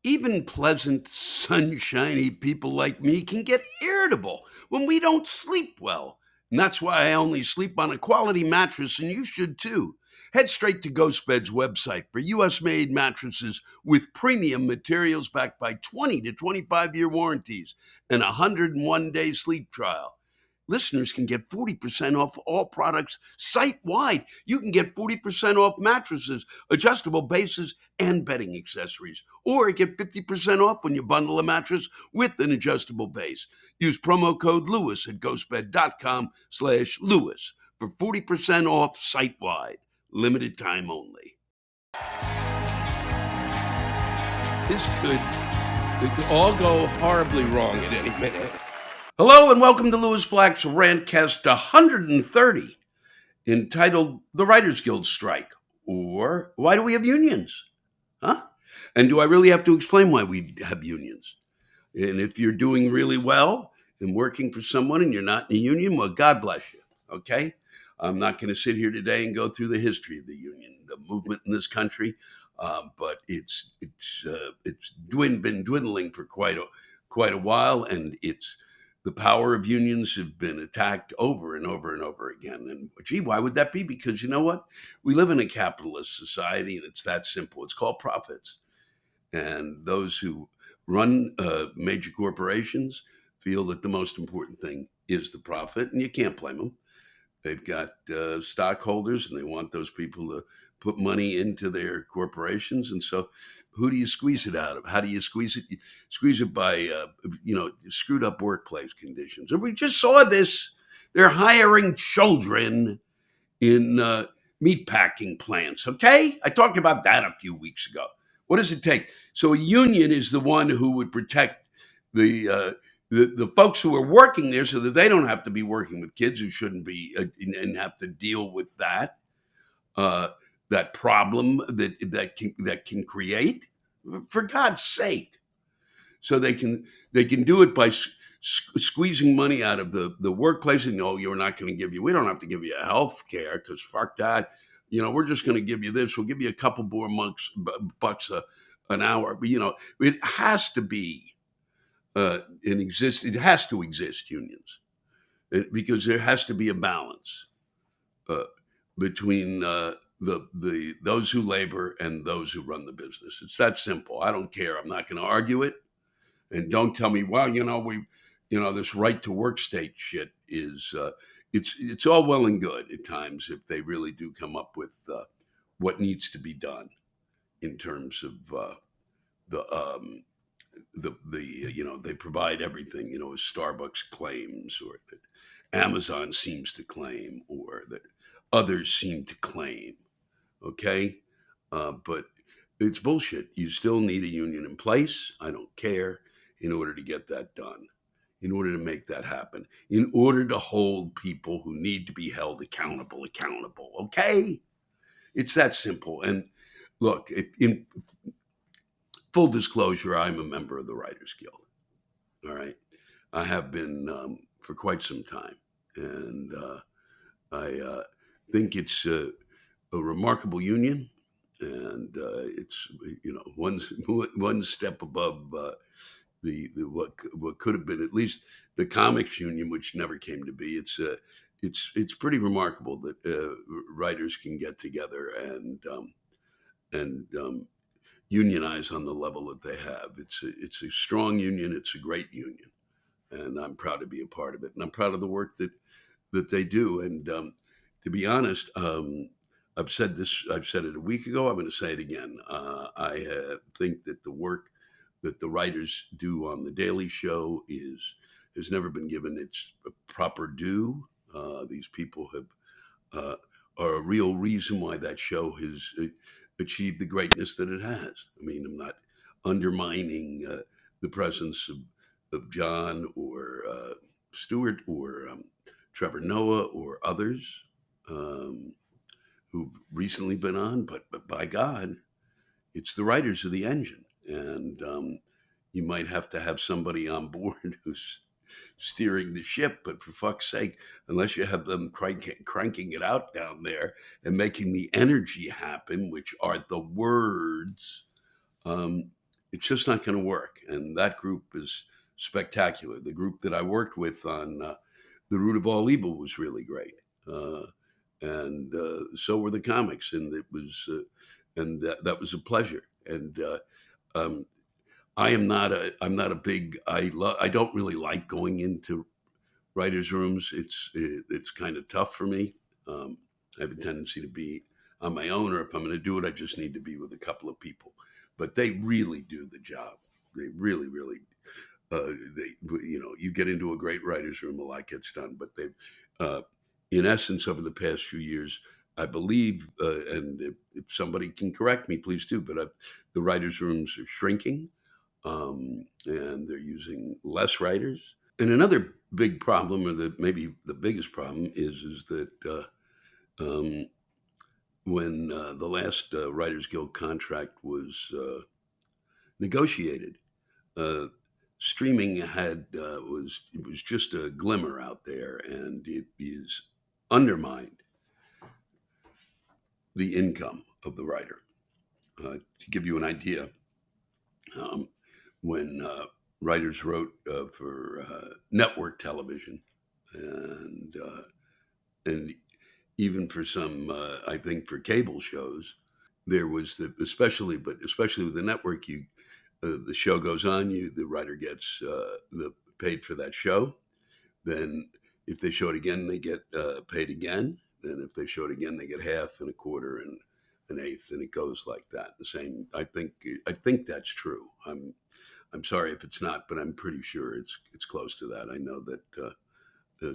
Even pleasant, sunshiny people like me can get irritable when we don't sleep well. And that's why I only sleep on a quality mattress, and you should too. Head straight to GhostBed's website for US made mattresses with premium materials backed by 20 to 25-year warranties and a 101-day sleep trial. Listeners can get 40% off all products site wide. You can get 40% off mattresses, adjustable bases, and bedding accessories. Or get 50% off when you bundle a mattress with an adjustable base. Use promo code Lewis at ghostbed.com/Lewis for 40% off site wide. Limited time only. This could all go horribly wrong at any minute. Hello and welcome to Lewis Black's Rantcast 130, entitled The Writers Guild Strike, or Why Do We Have Unions? Huh? And do I really have to explain why we have unions? And if you're doing really well and working for someone and you're not in a union, well, God bless you, okay? I'm not going to sit here today and go through the history of the union, the movement in this country, but it's been dwindling for quite a while, and the power of unions have been attacked over and over and over again. And gee, why would that be? Because you know what? We live in a capitalist society, and it's that simple. It's called profits. And those who run major corporations feel that the most important thing is the profit, and you can't blame them. They've got stockholders, and they want those people to put money into their corporations. And so who do you squeeze it out of? How do you squeeze it? You squeeze it by, screwed up workplace conditions. And we just saw this. They're hiring children in meatpacking plants, okay? I talked about that a few weeks ago. What does it take? So a union is the one who would protect the folks who are working there so that they don't have to be working with kids who shouldn't be and have to deal with that problem that can create, for God's sake. So they can do it by squeezing money out of the workplace, and we don't have to give you health care because fuck that. We're just going to give you this. We'll give you a couple more bucks an hour. But it has to be it has to exist, unions, because there has to be a balance between those who labor and those who run the business. It's that simple. I don't care. I'm not going to argue it. And don't tell me, well, this right to work state shit is it's all well and good at times if they really do come up with what needs to be done in terms of they provide everything, as Starbucks claims, or that Amazon seems to claim, or that others seem to claim. Okay. But it's bullshit. You still need a union in place. I don't care, in order to get that done, in order to make that happen, in order to hold people who need to be held accountable. Okay. It's that simple. And look, in full disclosure, I'm a member of the Writers Guild. All right. I have been for quite some time. And I think it's a remarkable union. And it's, one step above what could have been at least the comics union, which never came to be. It's pretty remarkable that writers can get together and unionize on the level that they have. It's a strong union. It's a great union, and I'm proud to be a part of it. And I'm proud of the work that they do. And to be honest, I've said it a week ago. I'm going to say it again. I think that the work that the writers do on the Daily Show has never been given its proper due. These people are a real reason why that show has achieved the greatness that it has. I mean, I'm not undermining the presence of John or Stewart or Trevor Noah or others who've recently been on, but by God, it's the writers of the engine. And you might have to have somebody on board who's steering the ship, but for fuck's sake, unless you have them cranking it out down there and making the energy happen, which are the words, It's just not going to work. And that group is spectacular. The group that I worked with on The Root of All Evil was really great. And so were the comics. And it was, and that was a pleasure. And um, I'm not a big, I don't really like going into writers' rooms. It's kind of tough for me. I have a tendency to be on my own, or if I'm going to do it, I just need to be with a couple of people. But they really do the job. They really, really. You get into a great writers' room, a lot gets done. But uh, in essence, over the past few years, I believe, and if somebody can correct me, please do. But the writers' rooms are shrinking, and they're using less writers. And another big problem, or maybe the biggest problem, is that um, when the last Writers Guild contract was negotiated, uh, streaming it was just a glimmer out there, and it is undermined the income of the writer. To give you an idea, um, when writers wrote for network television, and and even for some, I think for cable shows, there was especially with the network, the show goes on, the writer gets the paid for that show. Then if they show it again, they get paid again. Then if they show it again, they get half and a quarter and an eighth, and it goes like that. The same. I think that's true. I'm sorry if it's not, but I'm pretty sure it's close to that. I know that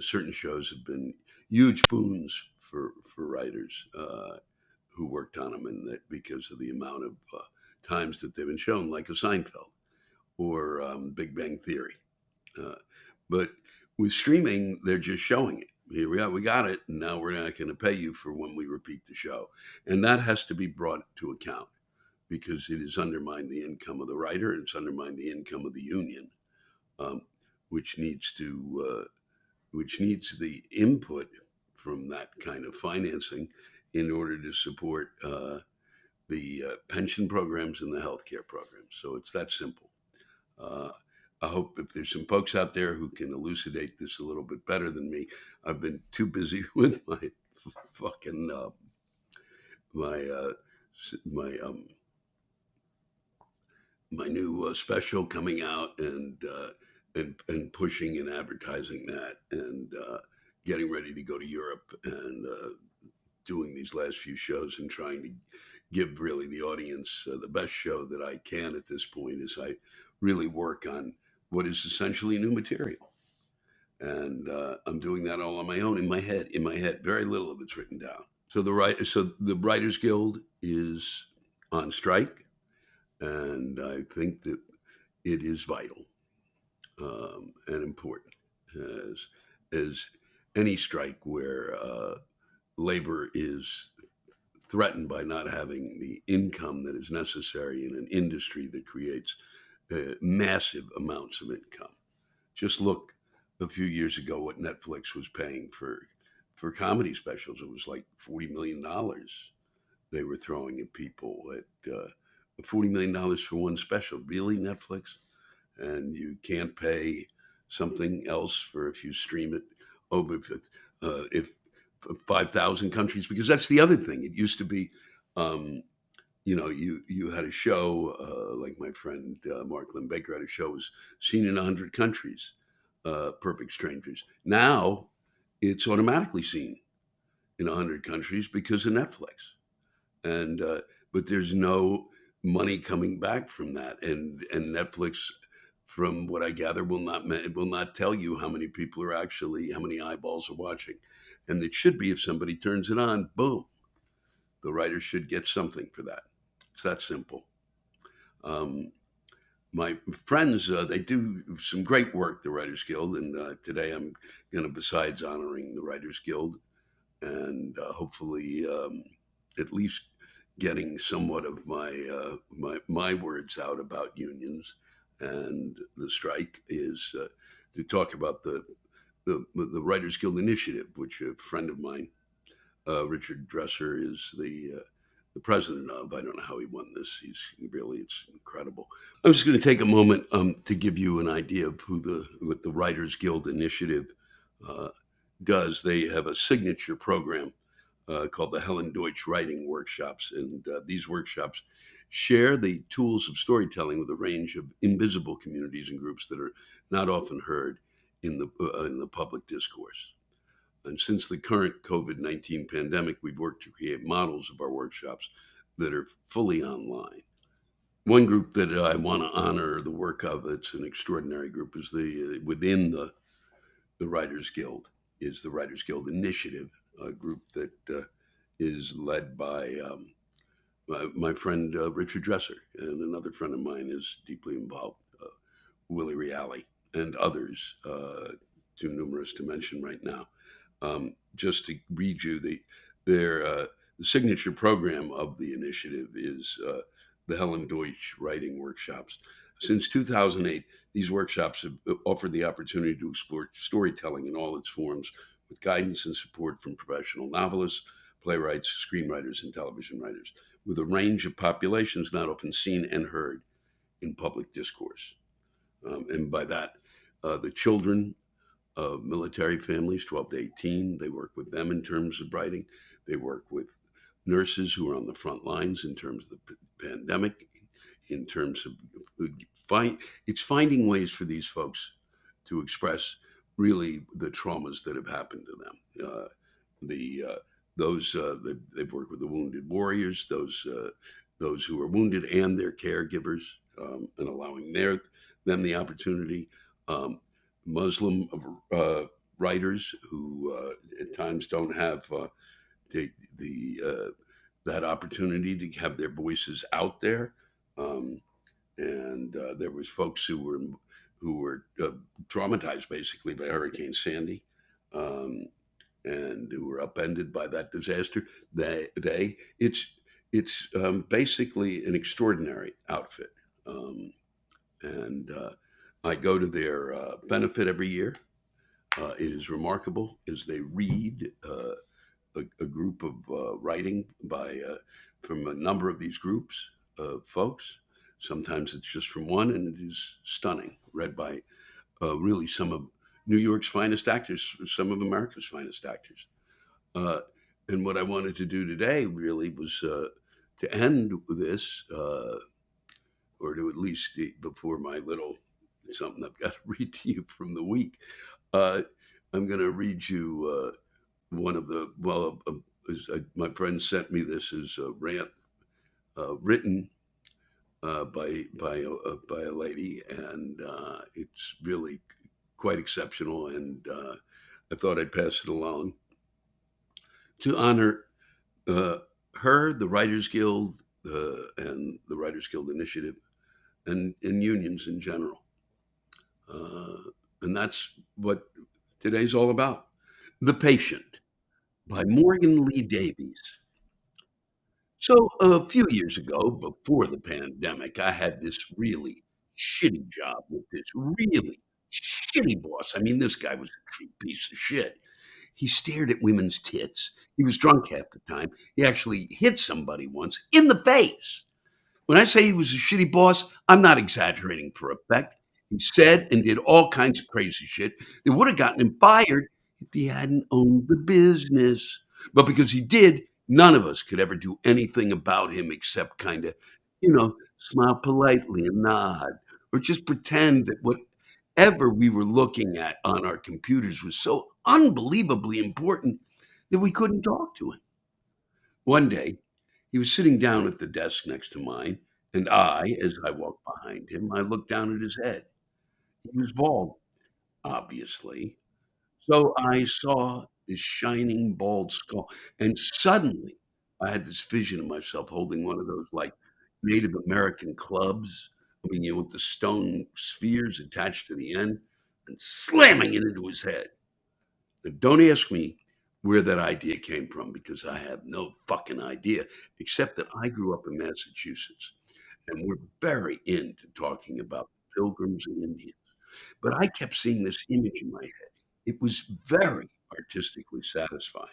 certain shows have been huge boons for writers who worked on them, and that because of the amount of times that they've been shown, like a Seinfeld or Big Bang Theory. Uh, but with streaming, they're just showing it. Here we got it, and now we're not going to pay you for when we repeat the show, and that has to be brought to account because it has undermined the income of the writer, and it's undermined the income of the union, um, which needs the input from that kind of financing in order to support the pension programs and the healthcare programs. So it's that simple. Uh, I hope if there's some folks out there who can elucidate this a little bit better than me. I've been too busy with my fucking my my my new special coming out, and pushing and advertising that, and getting ready to go to Europe, and doing these last few shows and trying to give really the audience the best show that I can at this point as I really work on what is essentially new material. And I'm doing that all on my own in my head. Very little of it's written down. So the Writers Guild is on strike, and I think that it is vital and important as any strike where labor is threatened by not having the income that is necessary in an industry that creates massive amounts of income. Just look a few years ago what Netflix was paying for comedy specials. It was like $40 million they were throwing at people at $40 million for one special. Really, Netflix? And you can't pay something else for if you stream it. Oh, but if 5,000 countries, because that's the other thing. It used to be, you had a show like my friend Mark Lynn-Baker had a show was seen in 100 countries. Perfect Strangers. Now it's automatically seen in 100 countries because of Netflix, and but there's no money coming back from that, and Netflix, from what I gather, will not tell you how many eyeballs are watching, and it should be if somebody turns it on, boom, the writer should get something for that. It's that simple. Um, my friends, they do some great work, the Writers Guild, and today I'm going to, besides honoring the Writers Guild, and hopefully at least getting somewhat of my words out about unions and the strike, is to talk about the Writers Guild initiative, which a friend of mine, Richard Dresser, is the president of. I don't know how he won this. It's incredible. I'm just going to take a moment to give you an idea of what the Writers Guild Initiative uh, does. They have a signature program called the Helen Deutsch Writing Workshops, and these workshops share the tools of storytelling with a range of invisible communities and groups that are not often heard in the public discourse. And since the current COVID-19 pandemic, we've worked to create models of our workshops that are fully online. One group that I want to honor the work of, it's an extraordinary group, is within the Writers Guild, is the Writers Guild Initiative, a group that is led by my friend Richard Dresser, and another friend of mine is deeply involved, Willie Reale, and others, too numerous to mention right now. Just to read you, the signature program of the initiative is the Helen Deutsch Writing Workshops. Since 2008, these workshops have offered the opportunity to explore storytelling in all its forms with guidance and support from professional novelists, playwrights, screenwriters, and television writers, with a range of populations not often seen and heard in public discourse. And by that, the children of military families, 12 to 18, they work with them in terms of writing. They work with nurses who are on the front lines in terms of the pandemic, in terms of it's finding ways for these folks to express really the traumas that have happened to them. The those they've worked with the wounded warriors, those who are wounded and their caregivers, and allowing them the opportunity. Muslim writers who at times don't have the that opportunity to have their voices out there. And there was folks who were traumatized basically by Hurricane Sandy, and who were upended by that disaster. It's basically an extraordinary outfit, and I go to their benefit every year. It is remarkable as they read a group of writing from a number of these groups of folks. Sometimes it's just from one, and it is stunning, read by really some of New York's finest actors, some of America's finest actors. Uh, and what I wanted to do today really was to end this, or to at least before my little something I've got to read to you from the week. Uh, I'm going to read you one of the, my friend sent me this as a rant written by a lady, and it's really quite exceptional. And I thought I'd pass it along to honor her, the Writers Guild, and the Writers Guild Initiative, and unions in general. And that's what today's all about. The Patient by Morgan Lee Davies. So a few years ago, before the pandemic, I had this really shitty job with this really shitty boss. I mean, this guy was a true piece of shit. He stared at women's tits. He was drunk half the time. He actually hit somebody once in the face. When I say he was a shitty boss, I'm not exaggerating for effect. He said and did all kinds of crazy shit that would have gotten him fired if he hadn't owned the business. But because he did, none of us could ever do anything about him except kind of, smile politely and nod, or just pretend that whatever we were looking at on our computers was so unbelievably important that we couldn't talk to him. One day, he was sitting down at the desk next to mine, and as I walked behind him, I looked down at his head. He was bald, obviously. So I saw this shining bald skull, and suddenly I had this vision of myself holding one of those like Native American clubs, with the stone spheres attached to the end, and slamming it into his head. But don't ask me where that idea came from because I have no fucking idea, except that I grew up in Massachusetts and we're very into talking about pilgrims and Indians. But I kept seeing this image in my head. It was very artistically satisfying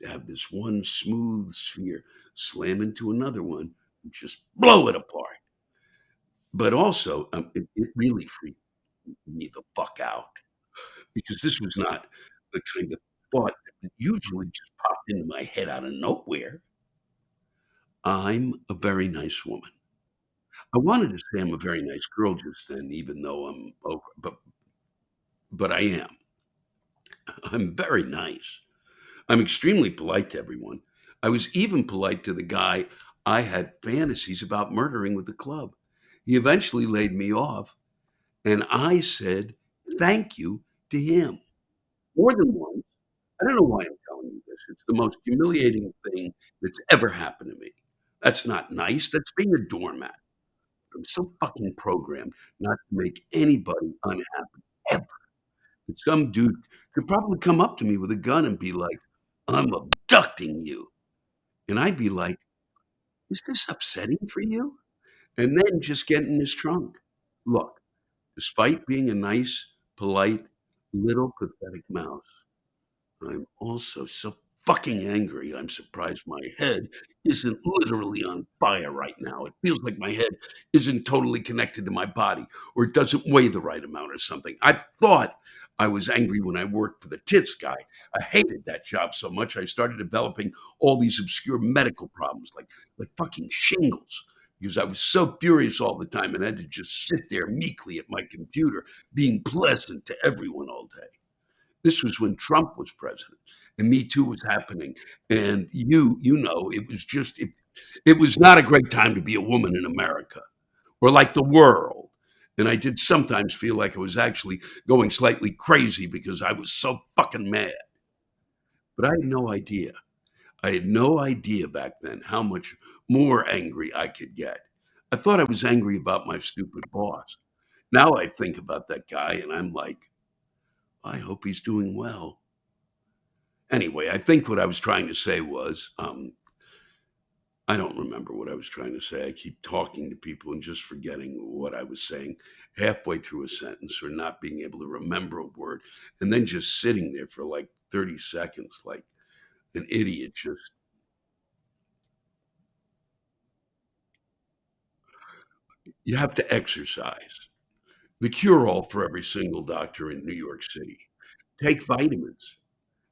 to have this one smooth sphere slam into another one and just blow it apart. But also, it really freaked me the fuck out because this was not the kind of thought that would usually just popped into my head out of nowhere. I'm a very nice woman. I wanted to say I'm a very nice girl just then, even though I'm over, but I am. I'm very nice. I'm extremely polite to everyone. I was even polite to the guy I had fantasies about murdering with the club. He eventually laid me off, and I said thank you to him more than once. I don't know why I'm telling you this. It's the most humiliating thing that's ever happened to me. That's not nice. That's being a doormat. I'm so fucking programmed not to make anybody unhappy ever. And some dude could probably come up to me with a gun and be like, "I'm abducting you." And I'd be like, "Is this upsetting for you?" And then just get in his trunk. Look, despite being a nice, polite, little pathetic mouse, I'm also so fucking angry, I'm surprised my head isn't literally on fire right now. It feels like my head isn't totally connected to my body, or it doesn't weigh the right amount or something. I thought I was angry when I worked for the tits guy. I hated that job so much I started developing all these obscure medical problems like fucking shingles. Because I was so furious all the time and had to just sit there meekly at my computer, being pleasant to everyone all day. This was when Trump was president and Me Too was happening. And you know, it was not a great time to be a woman in America or like the world. And I did sometimes feel like I was actually going slightly crazy because I was so fucking mad. But I had no idea. I had no idea back then how much more angry I could get. I thought I was angry about my stupid boss. Now I think about that guy and I'm like, I hope he's doing well. Anyway, I think what I was trying to say was, I don't remember what I was trying to say. I keep talking to people and just forgetting what I was saying halfway through a sentence or not being able to remember a word and then just sitting there for like 30 seconds like an idiot. Just, you have to exercise. The cure all for every single doctor in New York City. Take vitamins.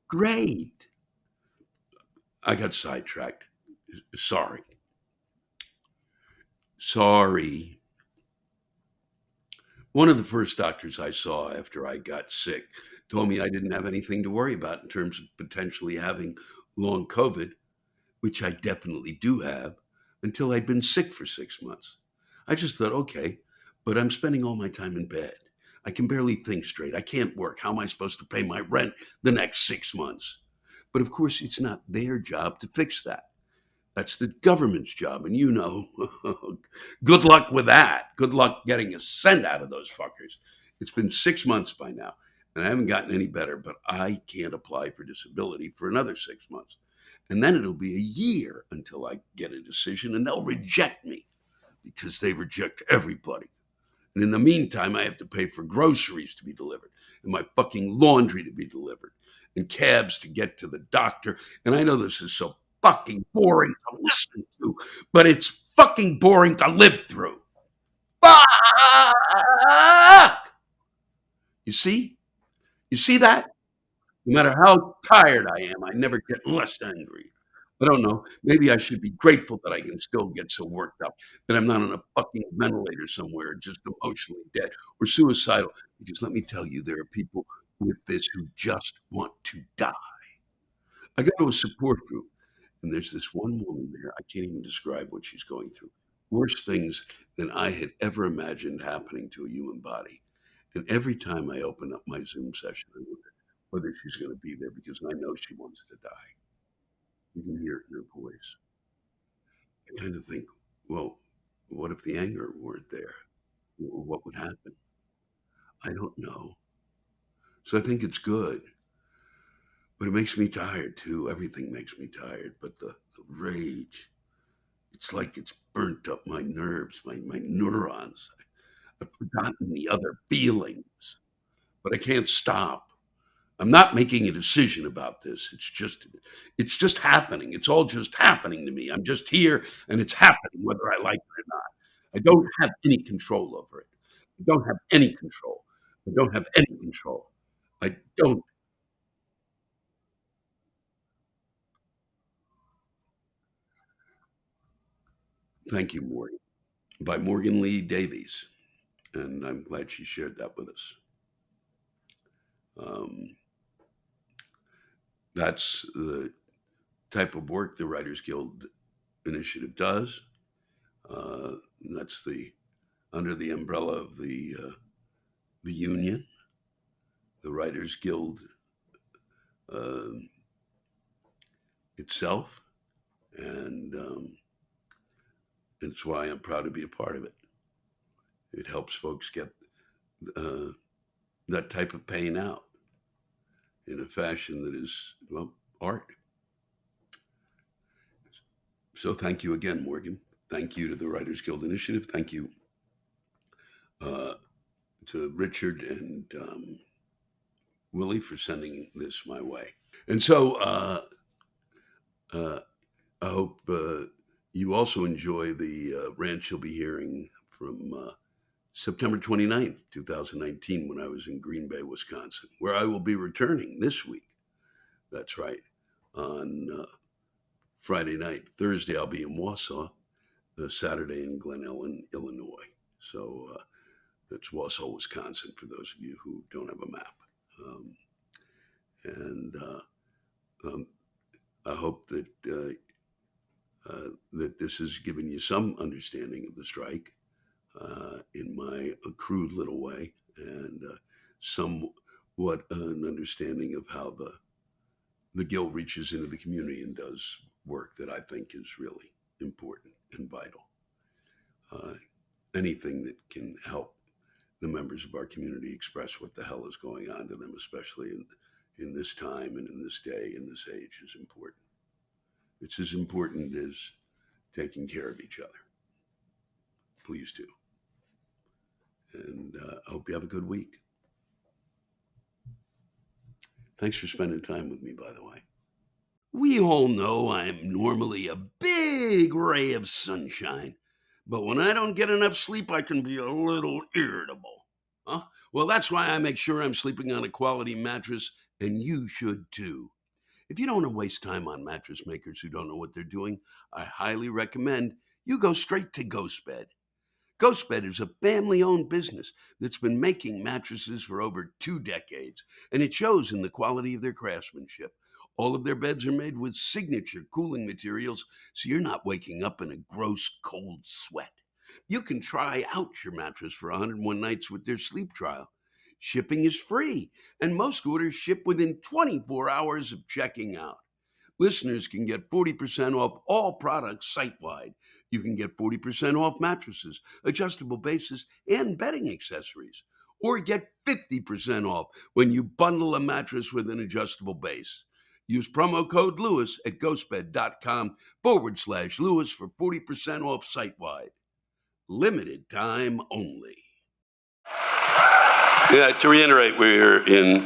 Great. I got sidetracked. Sorry. Sorry. One of the first doctors I saw after I got sick told me I didn't have anything to worry about in terms of potentially having long COVID, which I definitely do have, until I'd been sick for 6 months. I just thought, okay, but I'm spending all my time in bed. I can barely think straight. I can't work. How am I supposed to pay my rent the next 6 months? But of course, it's not their job to fix that. That's the government's job. And you know, good luck with that. Good luck getting a cent out of those fuckers. It's been 6 months by now, and I haven't gotten any better, but I can't apply for disability for another 6 months. And then it'll be a year until I get a decision, and they'll reject me because they reject everybody. And in the meantime, I have to pay for groceries to be delivered and my fucking laundry to be delivered and cabs to get to the doctor. And I know this is so fucking boring to listen to, but it's fucking boring to live through. Fuck! You see? You see that? No matter how tired I am, I never get less angry. I don't know. Maybe I should be grateful that I can still get so worked up that I'm not on a fucking ventilator somewhere, just emotionally dead or suicidal. Because let me tell you, there are people with this who just want to die. I go to a support group, and there's this one woman there. I can't even describe what she's going through. Worse things than I had ever imagined happening to a human body. And every time I open up my Zoom session, I wonder whether she's going to be there because I know she wants to die. You can hear it in her voice. I kind of think, well, what if the anger weren't there? What would happen? I don't know. So I think it's good, but it makes me tired too. Everything makes me tired, but the rage, it's like it's burnt up my nerves, my neurons. I've forgotten the other feelings, but I can't stop. I'm not making a decision about this. It's just happening. It's all just happening to me. I'm just here and it's happening whether I like it or not. I don't have any control over it. I don't have any control. I don't have any control. I don't. Thank you, Morgan. By Morgan Lee Davies. And I'm glad she shared that with us. Um, that's the type of work the Writers Guild Initiative does. That's the under the umbrella of the union, the Writers Guild uh, itself, and it's why I'm proud to be a part of it. It helps folks get uh, that type of pain out in a fashion that is, well, art. So thank you again, Morgan. Thank you to the Writers Guild Initiative. Thank you uh, to Richard and Willie for sending this my way. And so uh, I hope you also enjoy the rant you'll be hearing from September 29th, 2019, when I was in Green Bay, Wisconsin, where I will be returning this week. That's right. On Friday night. Thursday, I'll be in Wausau. Saturday in Glen Ellen, Illinois. So that's Wausau, Wisconsin, for those of you who don't have a map. And I hope that that this has given you some understanding of the strike in my crude little way, and somewhat an understanding of how the Guild reaches into the community and does work that I think is really important and vital. Anything that can help the members of our community express what the hell is going on to them, especially in this time and in this day and this age, is important. It's as important as taking care of each other. Please do. And I hope you have a good week. Thanks for spending time with me, by the way. We all know I'm normally a big ray of sunshine, but when I don't get enough sleep, I can be a little irritable. Huh? Well, that's why I make sure I'm sleeping on a quality mattress, and you should too. If you don't want to waste time on mattress makers who don't know what they're doing, I highly recommend you go straight to GhostBed. GhostBed is a family-owned business that's been making mattresses for over 2 decades, and it shows in the quality of their craftsmanship. All of their beds are made with signature cooling materials, so you're not waking up in a gross, cold sweat. You can try out your mattress for 101 nights with their sleep trial. Shipping is free, and most orders ship within 24 hours of checking out. Listeners can get 40% off all products site-wide. You can get 40% off mattresses, adjustable bases, and bedding accessories. Or get 50% off when you bundle a mattress with an adjustable base. Use promo code Lewis at ghostbed.com/Lewis for 40% off site-wide. Limited time only. Yeah, to reiterate, we're in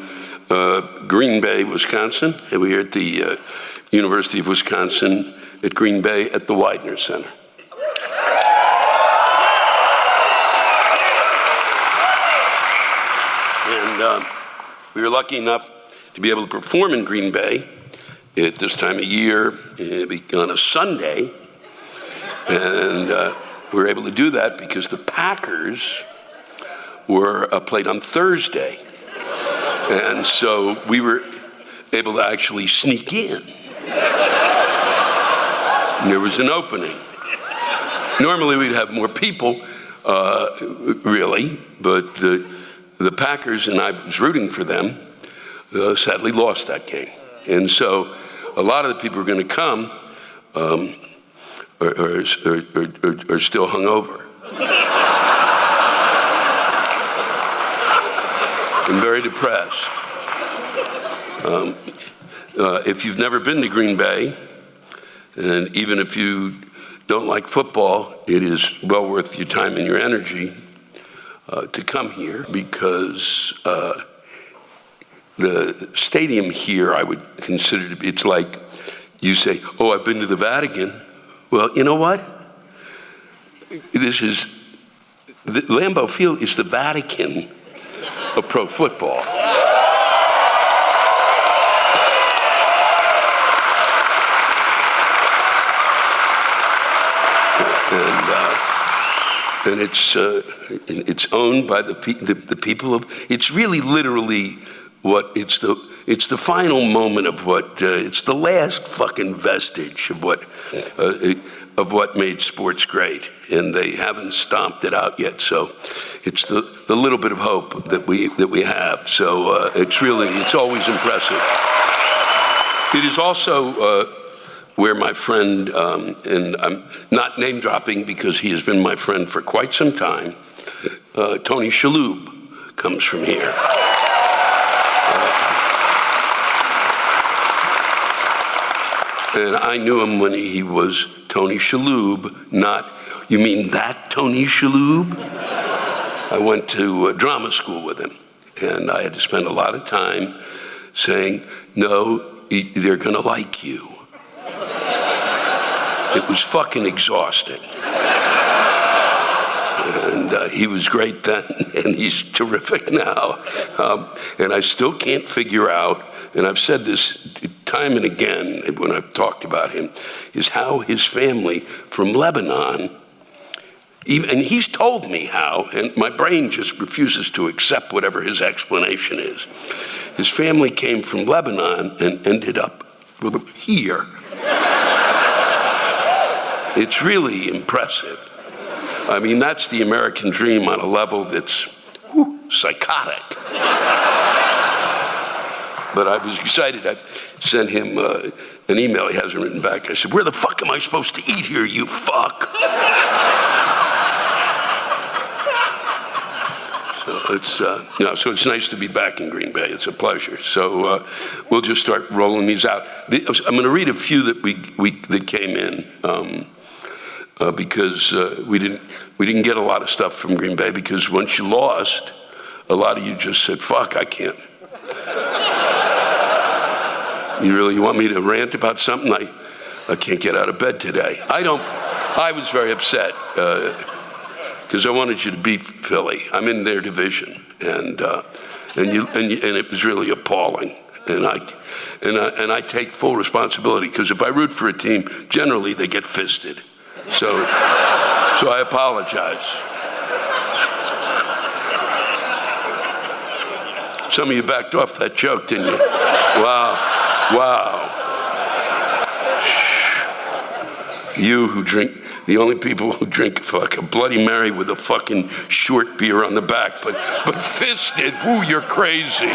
Green Bay, Wisconsin, and we're at the University of Wisconsin at Green Bay at the Weidner Center. And we were lucky enough to be able to perform in Green Bay at this time of year on a Sunday. And we were able to do that because the Packers were played on Thursday. And so we were able to actually sneak in. And there was an opening. Normally we'd have more people, really, but the Packers, and I was rooting for them, sadly lost that game. And so a lot of the people who are going to come are still hungover. I'm very depressed. If you've never been to Green Bay, and even if you don't like football, it is well worth your time and your energy to come here, because the stadium here, I would consider to be, it's like you say, oh, I've been to the Vatican. Well, you know what? Lambeau Field is the Vatican of pro football. And it's owned by the people of. It's really literally it's the final moment of it's the last fucking vestige of what made sports great, and they haven't stomped it out yet. So it's the little bit of hope that we have. So it's always impressive. It is also where my friend, and I'm not name dropping because he has been my friend for quite some time, Tony Shalhoub comes from here. And I knew him when he was Tony Shalhoub, not, you mean that Tony Shalhoub? I went to drama school with him, and I had to spend a lot of time saying, no, they're gonna like you. It was fucking exhausting. And he was great then, and he's terrific now. And I still can't figure out, and I've said this time and again when I've talked about him, is how his family from Lebanon, and he's told me how, and my brain just refuses to accept whatever his explanation is. His family came from Lebanon and ended up here. It's really impressive. I mean, that's the American dream on a level that's psychotic. But I was excited. I sent him an email. He hasn't written back. I said, where the fuck am I supposed to eat here, you fuck? So it's nice to be back in Green Bay. It's a pleasure. So we'll just start rolling these out. I'm going to read a few that came in. Because we didn't get a lot of stuff from Green Bay, because once you lost, a lot of you just said, fuck, I can't. You want me to rant about something? I can't get out of bed today. I was very upset because I wanted you to beat Philly. I'm in their division, and it was really appalling. And I take full responsibility, because if I root for a team, generally they get fisted. So I apologize. Some of you backed off that joke, didn't you? Wow. You who drink, the only people who drink a Bloody Mary with a fucking short beer on the back, but fisted, woo, you're crazy.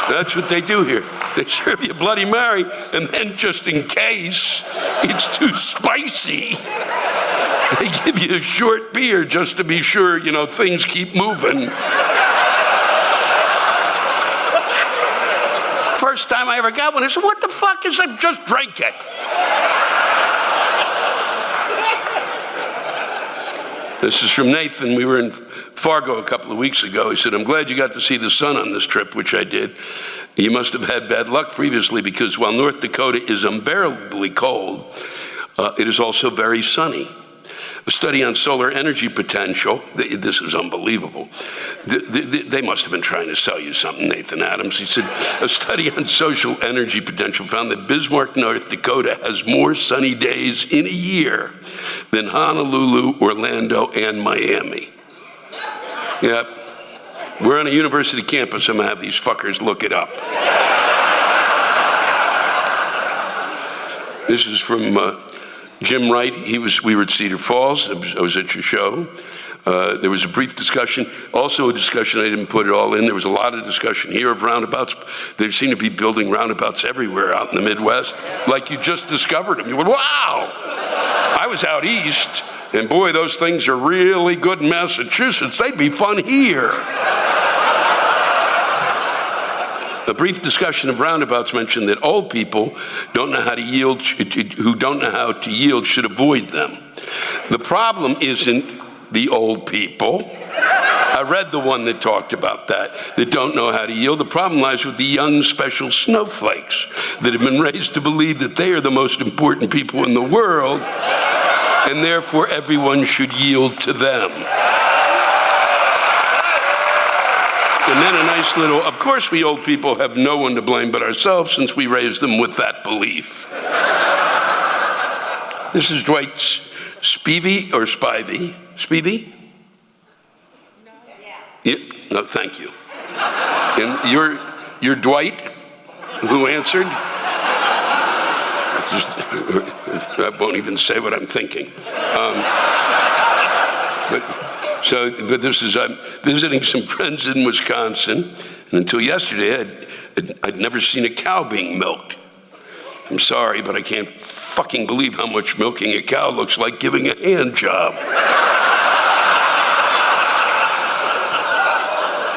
That's what they do here. They serve you Bloody Mary, and then just in case it's too spicy, they give you a short beer just to be sure, things keep moving. First time I ever got one, I said, what the fuck is that? Just drink it. This is from Nathan. We were in Fargo a couple of weeks ago. He said, I'm glad you got to see the sun on this trip, which I did. You must have had bad luck previously, because while North Dakota is unbearably cold, it is also very sunny. A study on solar energy potential, this is unbelievable. They must have been trying to sell you something, Nathan Adams. He said, a study on social energy potential found that Bismarck, North Dakota has more sunny days in a year than Honolulu, Orlando, and Miami. Yep. We're on a university campus. I'm going to have these fuckers look it up. This is from Jim Wright. We were at Cedar Falls. I was at your show. There was a brief discussion, also a discussion, I didn't put it all in. There was a lot of discussion here of roundabouts. They seem to be building roundabouts everywhere out in the Midwest, like you just discovered them. You went, wow! I was out east, and boy, those things are really good in Massachusetts. They'd be fun here. A brief discussion of roundabouts mentioned that old people who don't know how to yield should avoid them. The problem isn't the old people. A read the one that talked about that don't know how to yield. The problem lies with the young special snowflakes that have been raised to believe that they are the most important people in the world, and therefore everyone should yield to them. And then a nice little, of course we old people have no one to blame but ourselves since we raised them with that belief. This is Dwight Spivey, or Spivey. Spivey? No. Yeah. No, thank you. And you're Dwight, who answered? I won't even say what I'm thinking. But this is, I'm visiting some friends in Wisconsin, and until yesterday, I'd never seen a cow being milked. I'm sorry, but I can't fucking believe how much milking a cow looks like giving a hand job.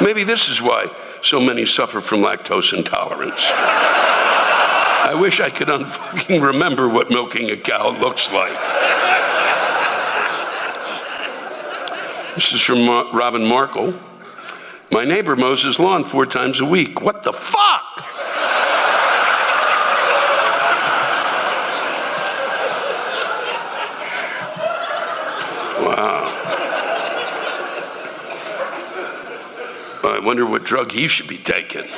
Maybe this is why so many suffer from lactose intolerance. I wish I could unfucking remember what milking a cow looks like. This is from Robin Markle. My neighbor mows his lawn 4 times a week. What the fuck? Wow. Well, I wonder what drug he should be taking.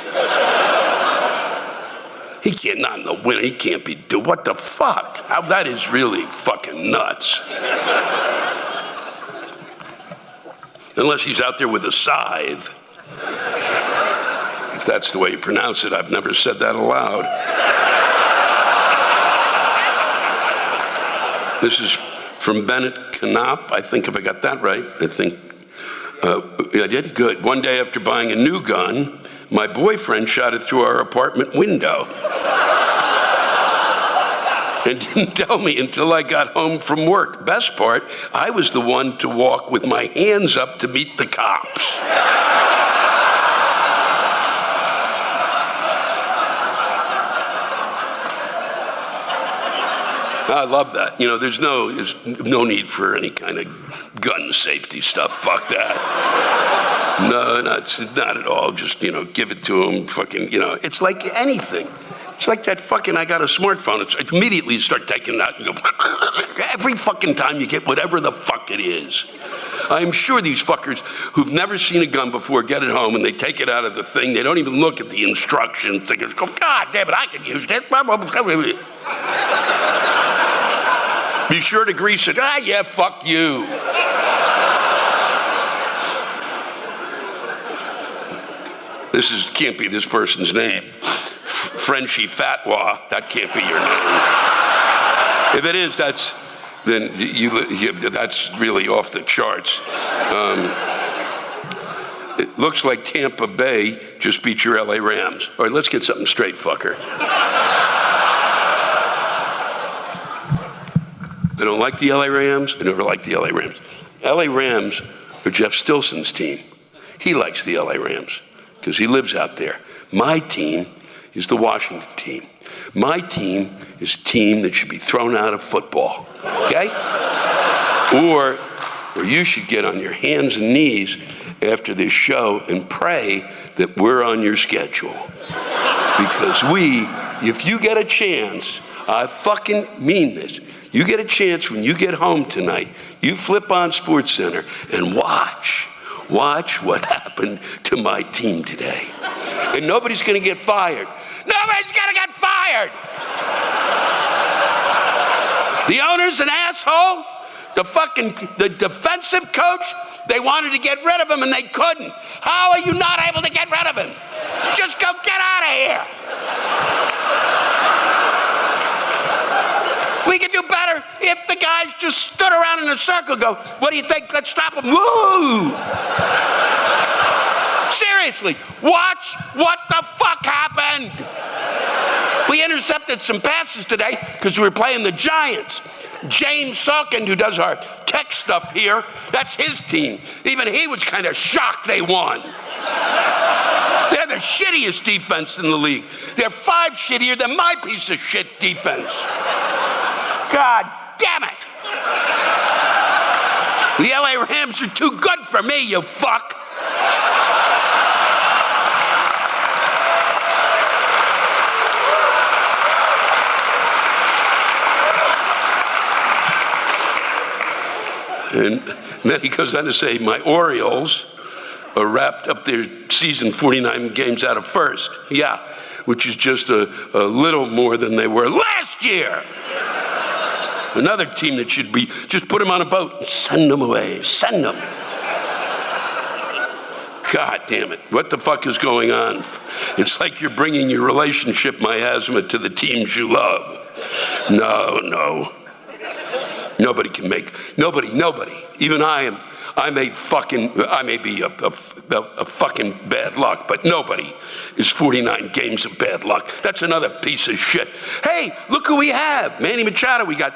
He can't, not in the winter, he can't be, what the fuck? That is really fucking nuts. Unless he's out there with a scythe. If that's the way you pronounce it, I've never said that aloud. This is from Bennett Knopp. I think if I got that right, I did? Good. One day after buying a new gun, my boyfriend shot it through our apartment window. And didn't tell me until I got home from work. Best part, I was the one to walk with my hands up to meet the cops. I love that. You know, there's no need for any kind of gun safety stuff. Fuck that. No, not at all. Just, give it to them. Fucking, it's like anything. It's like that fucking, I got a smartphone. It's immediately you start taking it out and go, every fucking time you get whatever the fuck it is. I'm sure these fuckers who've never seen a gun before get it home and they take it out of the thing. They don't even look at the instructions. They go, God damn it, I can use this. Be sure to grease it. Yeah, fuck you. Can't be this person's name. Frenchy Fatwa, that can't be your name. If it is, that's really off the charts. It looks like Tampa Bay just beat your LA Rams. All right, let's get something straight, fucker. I don't like the LA Rams. I never liked the LA Rams. LA Rams are Jeff Stilson's team. He likes the LA Rams because he lives out there. My team is the Washington team. My team is a team that should be thrown out of football, okay? Or you should get on your hands and knees after this show and pray that we're on your schedule. Because if you get a chance, I fucking mean this, you get a chance when you get home tonight, you flip on SportsCenter and watch what happened to my team today. And nobody's gonna get fired. Nobody's gonna get fired! The owner's an asshole. The defensive coach, they wanted to get rid of him and they couldn't. How are you not able to get rid of him? Just go get out of here. We could do better if the guys just stood around in a circle and go, what do you think? Let's stop him. Woo! Seriously, watch what the fuck happened. We intercepted some passes today because we were playing the Giants. James Salkind, who does our tech stuff here, that's his team. Even he was kind of shocked they won. They're the shittiest defense in the league. They're 5 shittier than my piece of shit defense. God damn it. The LA Rams are too good for me, you fuck. And then he goes on to say, my Orioles are wrapped up their season 49 games out of first. Yeah, which is just a little more than they were last year. Another team that should be, just put them on a boat and send them away. Send them. God damn it. What the fuck is going on? It's like you're bringing your relationship miasma to the teams you love. No. Nobody can make, nobody, even I may be a fucking bad luck, but nobody is 49 games of bad luck. That's another piece of shit. Hey, look who we have. Manny Machado, we got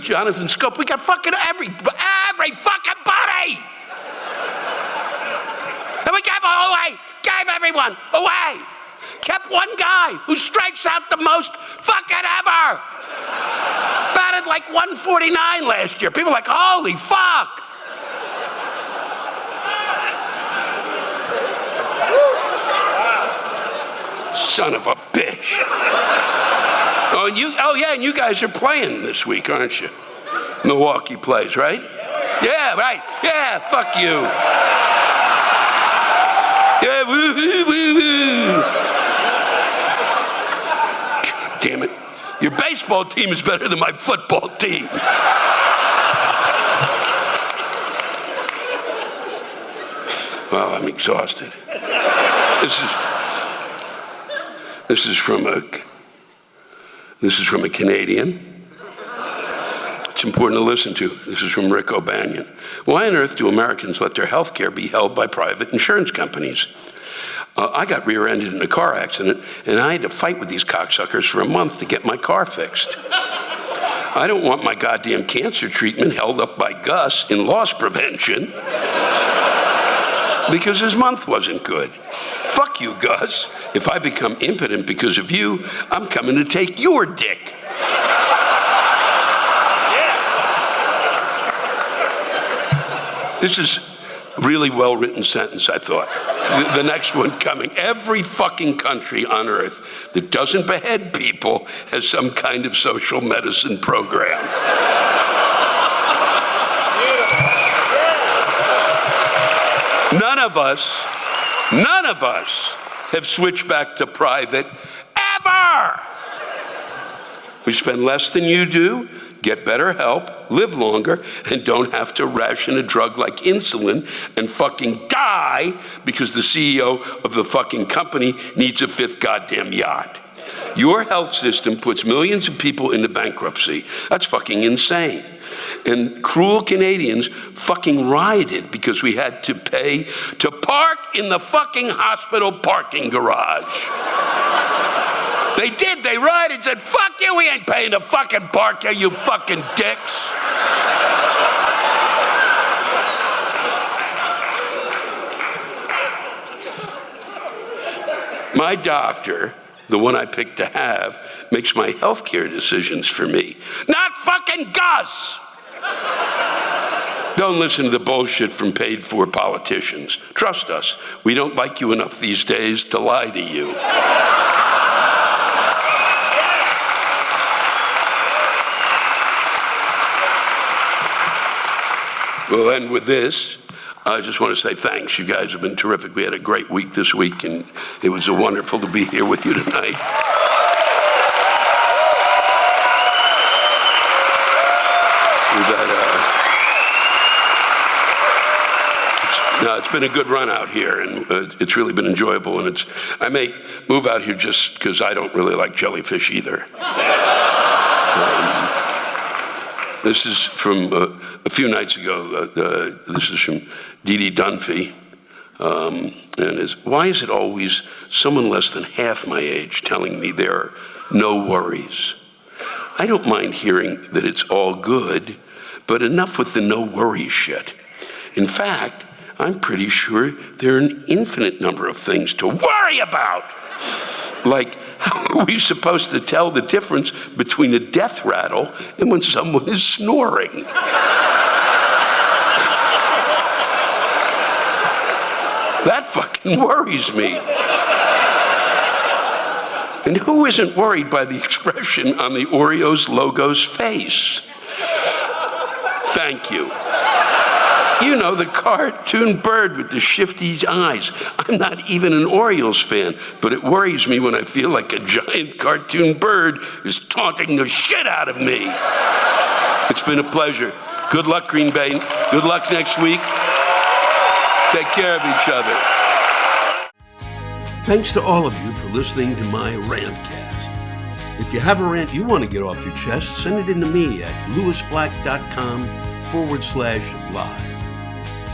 Jonathan Scope, we got fucking every fucking body. And we gave everyone away. Kept one guy who strikes out the most fucking ever. Batted like 149 last year. People are like, holy fuck. Son of a bitch. And you guys are playing this week, aren't you? Milwaukee plays, right? Yeah, right. Yeah, fuck you. Yeah, woo-hoo. God damn it. Your baseball team is better than my football team. Well, I'm exhausted. This is from a Canadian. It's important to listen to. This is from Rick O'Banion. Why on earth do Americans let their health care be held by private insurance companies? I got rear-ended in a car accident, and I had to fight with these cocksuckers for a month to get my car fixed. I don't want my goddamn cancer treatment held up by Gus in loss prevention because his month wasn't good. Fuck you, Gus. If I become impotent because of you, I'm coming to take your dick. This is a really well-written sentence, I thought. The next one coming. Every fucking country on earth that doesn't behead people has some kind of social medicine program. None of us have switched back to private ever. We spend less than you do, get better help, live longer, and don't have to ration a drug like insulin and fucking die because the CEO of the fucking company needs a fifth goddamn yacht. Your health system puts millions of people into bankruptcy. That's fucking insane. And cruel Canadians fucking rioted because we had to pay to park in the fucking hospital parking garage. They did. They rioted and said, fuck you, we ain't paying to fucking park here, you fucking dicks. My doctor, the one I picked to have, makes my healthcare decisions for me. Not fucking Gus! Don't listen to the bullshit from paid-for politicians. Trust us, we don't like you enough these days to lie to you. We'll end with this. I just want to say thanks. You guys have been terrific. We had a great week this week, and it was wonderful to be here with you tonight. It's been a good run out here, and it's really been enjoyable. And I may move out here just because I don't really like jellyfish either. This is from a few nights ago. This is from Dee Dee Dunphy. And why is it always someone less than half my age telling me there are no worries? I don't mind hearing that it's all good, but enough with the no worries shit. In fact, I'm pretty sure there are an infinite number of things to worry about. Like, how are we supposed to tell the difference between a death rattle and when someone is snoring? That fucking worries me. And who isn't worried by the expression on the Oreos logo's face? Thank you. You know, the cartoon bird with the shifty eyes. I'm not even an Orioles fan, but it worries me when I feel like a giant cartoon bird is taunting the shit out of me. It's been a pleasure. Good luck, Green Bay. Good luck next week. Take care of each other. Thanks to all of you for listening to my Rantcast. If you have a rant you want to get off your chest, send it in to me at lewisblack.com/live.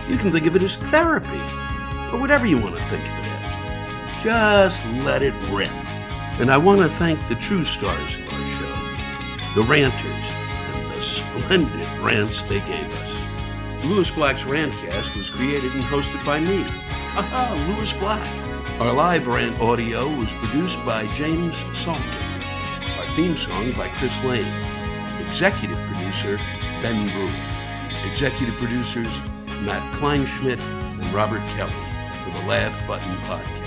You can think of it as therapy, or whatever you want to think of it as. Just let it rip. And I want to thank the true stars of our show, the ranters, and the splendid rants they gave us. Lewis Black's Rantcast was created and hosted by me, Lewis Black. Our live rant audio was produced by James Salter. Our theme song by Chris Lane. Executive producer, Ben Brewer. Executive producers, Matt Kleinschmidt and Robert Kelly for the Laugh Button Podcast.